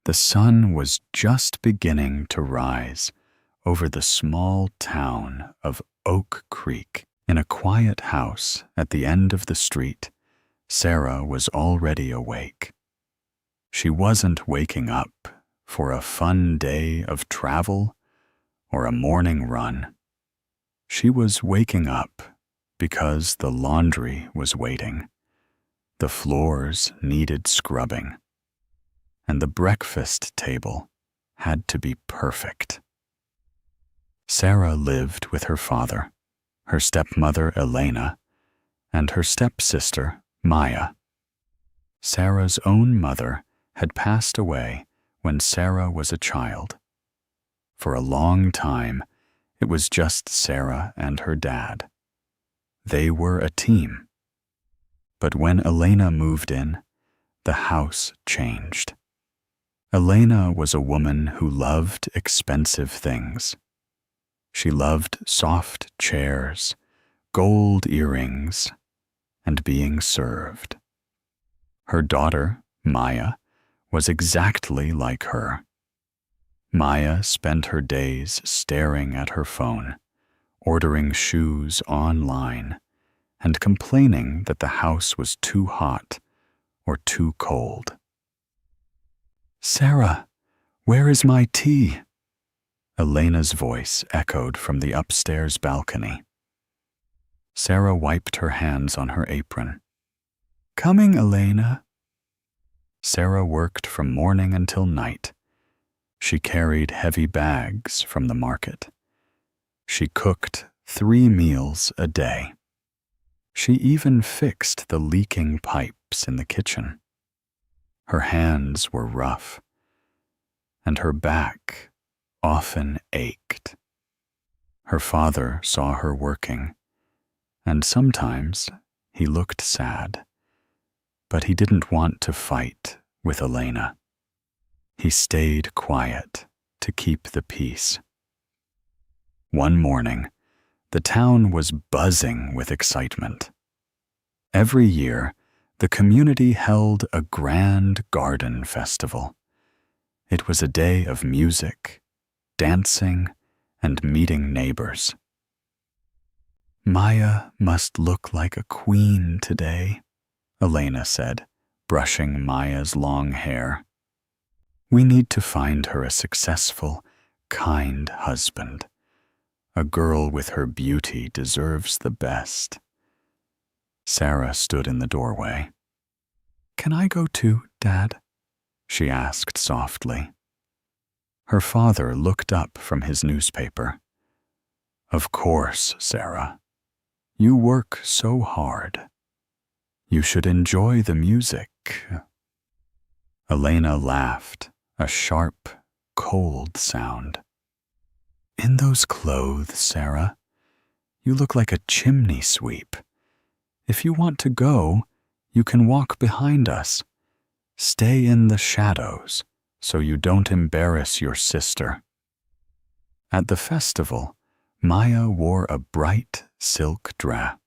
The sun was just beginning to rise over the small town of Oak Creek. In a quiet house at the end of the street, Sarah was already awake. She wasn't waking up for a fun day of travel or a morning run. She was waking up because the laundry was waiting, the floors needed scrubbing, and the breakfast table had to be perfect. Sarah lived with her father, her stepmother Elena, and her stepsister Maya. Sarah's own mother had passed away when Sarah was a child. For a long time, it was just Sarah and her dad. They were a team. But when Elena moved in, the house changed. Elena was a woman who loved expensive things. She loved soft chairs, gold earrings, and being served. Her daughter, Maya, was exactly like her. Maya spent her days staring at her phone, ordering shoes online, and complaining that the house was too hot or too cold. "Sarah, where is my tea?" Elena's voice echoed from the upstairs balcony. Sarah wiped her hands on her apron. "Coming, Elena." Sarah worked from morning until night. She carried heavy bags from the market. She cooked 3 meals a day. She even fixed the leaking pipes in the kitchen. Her hands were rough, and her back often ached. Her father saw her working, and sometimes he looked sad, but he didn't want to fight with Elena. He stayed quiet to keep the peace. One morning, the town was buzzing with excitement. Every year, the community held a grand garden festival. It was a day of music, dancing, and meeting neighbors. "Maya must look like a queen today," Elena said, brushing Maya's long hair. "We need to find her a successful, kind husband. A girl with her beauty deserves the best." Sarah stood in the doorway. "Can I go too, Dad?" she asked softly. Her father looked up from his newspaper. "Of course, Sarah. You work so hard. You should enjoy the music." Elena laughed, a sharp, cold sound. "In those clothes, Sarah, you look like a chimney sweep. If you want to go, you can walk behind us. Stay in the shadows so you don't embarrass your sister." At the festival, Maya wore a bright silk dress.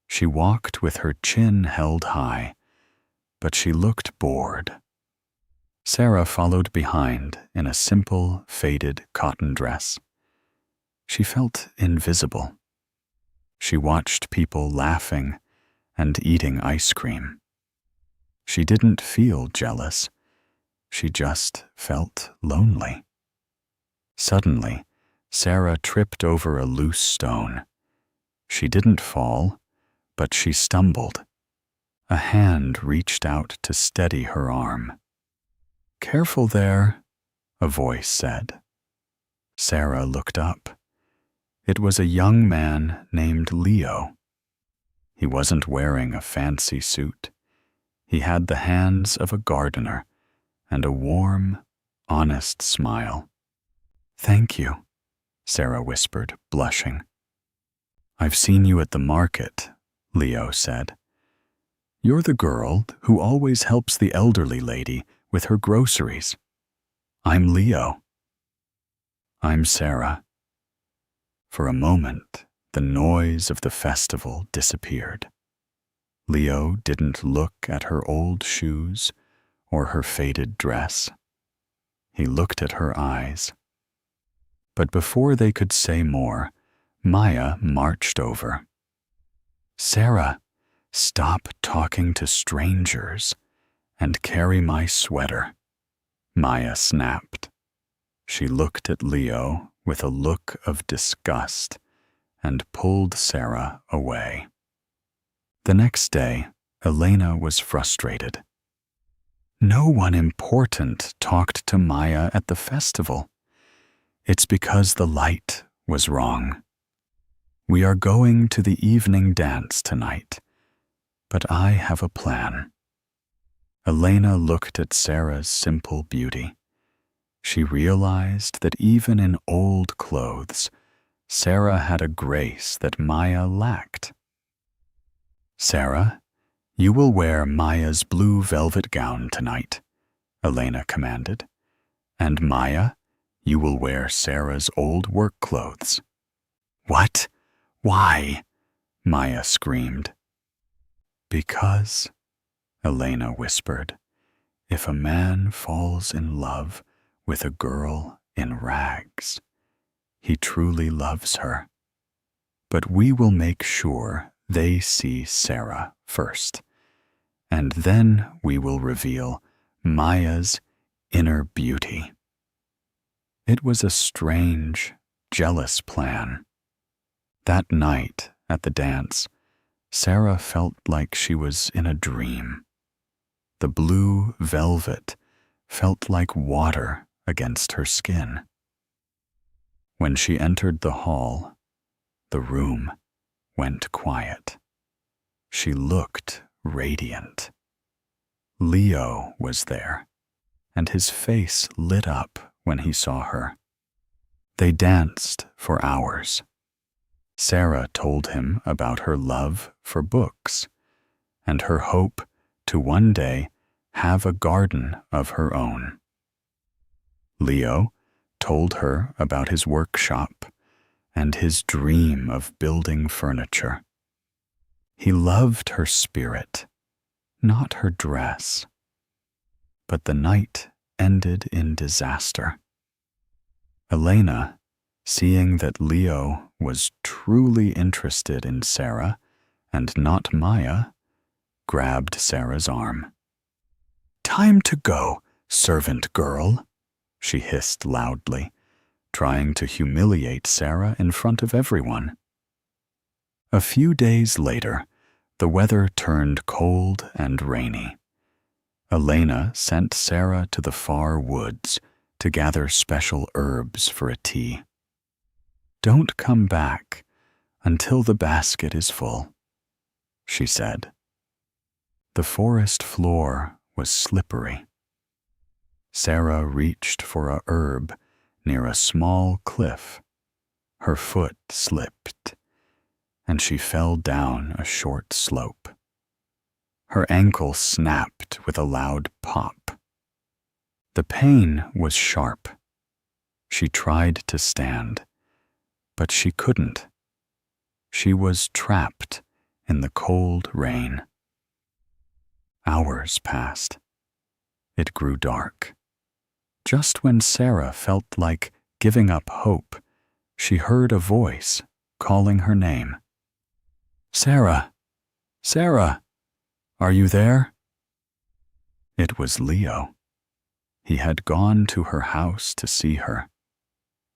She walked with her chin held high, but she looked bored. Sarah followed behind in a simple, faded cotton dress. She felt invisible. She watched people laughing and eating ice cream. She didn't feel jealous. She just felt lonely. Suddenly, Sarah tripped over a loose stone. She didn't fall, but she stumbled. A hand reached out to steady her arm. "Careful there," a voice said. Sarah looked up. It was a young man named Leo. He wasn't wearing a fancy suit. He had the hands of a gardener and a warm, honest smile. "Thank you," Sarah whispered, blushing. "I've seen you at the market," Leo said. "You're the girl who always helps the elderly lady with her groceries." "I'm Leo." "I'm Sarah." For a moment, the noise of the festival disappeared. Leo didn't look at her old shoes or her faded dress. He looked at her eyes. But before they could say more, Maya marched over. "Sarah, stop talking to strangers and carry my sweater," Maya snapped. She looked at Leo with a look of disgust and pulled Sarah away. The next day, Elena was frustrated. No one important talked to Maya at the festival. It's because the light was wrong. We are going to the evening dance tonight, but I have a plan. Elena looked at Sarah's simple beauty. She realized that even in old clothes, Sarah had a grace that Maya lacked. "Sarah, you will wear Maya's blue velvet gown tonight," Elena commanded. "And Maya, you will wear Sarah's old work clothes." "What? Why?" Maya screamed. "Because," Elena whispered, "if a man falls in love with a girl in rags, he truly loves her. But we will make sure they see Sarah first, and then we will reveal Maya's inner beauty." It was a strange, jealous plan. That night at the dance, Sarah felt like she was in a dream. The blue velvet felt like water against her skin. When she entered the hall, the room went quiet. She looked radiant. Leo was there, and his face lit up when he saw her. They danced for hours. Sarah told him about her love for books and her hope to one day have a garden of her own. Leo told her about his workshop and his dream of building furniture. He loved her spirit, not her dress. But the night ended in disaster. Elena, seeing that Leo was truly interested in Sarah and not Maya, grabbed Sarah's arm. "Time to go, servant girl," she hissed loudly, trying to humiliate Sarah in front of everyone. A few days later, the weather turned cold and rainy. Elena sent Sarah to the far woods to gather special herbs for a tea. "Don't come back until the basket is full," she said. The forest floor was slippery. Sarah reached for a herb near a small cliff. Her foot slipped, and she fell down a short slope. Her ankle snapped with a loud pop. The pain was sharp. She tried to stand, but she couldn't. She was trapped in the cold rain. Hours passed. It grew dark. Just when Sarah felt like giving up hope, she heard a voice calling her name. "Sarah! Sarah! Are you there?" It was Leo. He had gone to her house to see her,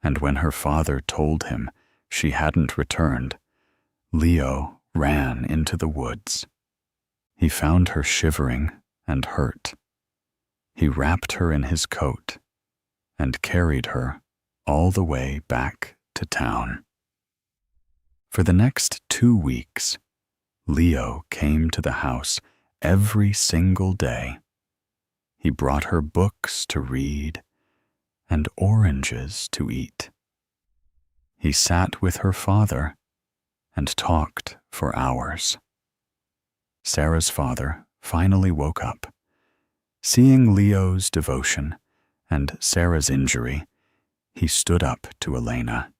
and when her father told him she hadn't returned, Leo ran into the woods. He found her shivering and hurt. He wrapped her in his coat and carried her all the way back to town. For the next 2 weeks, Leo came to the house every single day. He brought her books to read and oranges to eat. He sat with her father and talked for hours. Sarah's father finally woke up. Seeing Leo's devotion and Sarah's injury, he stood up to Elena.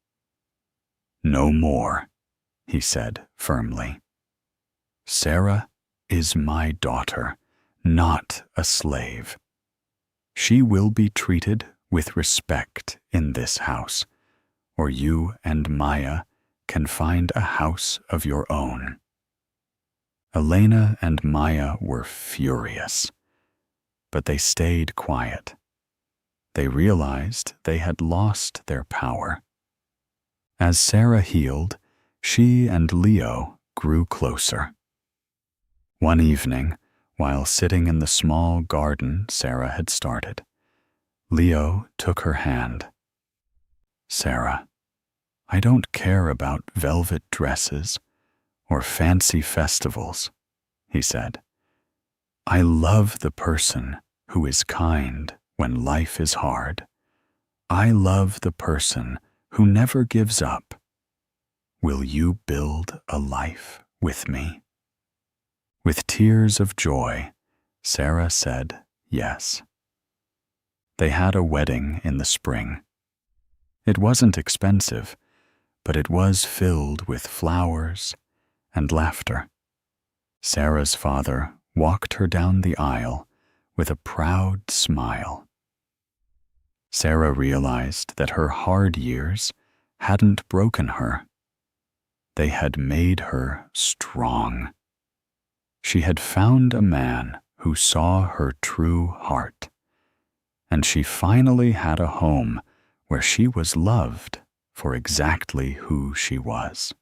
"No more," he said firmly. "Sarah is my daughter, not a slave. She will be treated with respect in this house, or you and Maya can find a house of your own." Elena and Maya were furious, but they stayed quiet. They realized they had lost their power. As Sarah healed, she and Leo grew closer. One evening, while sitting in the small garden Sarah had started, Leo took her hand. "Sarah, I don't care about velvet dresses or fancy festivals," he said. "I love the person who is kind when life is hard. I love the person who never gives up. Will you build a life with me?" With tears of joy, Sarah said yes. They had a wedding in the spring. It wasn't expensive, but it was filled with flowers and laughter. Sarah's father walked her down the aisle with a proud smile. Sarah realized that her hard years hadn't broken her. They had made her strong. She had found a man who saw her true heart, and she finally had a home where she was loved for exactly who she was.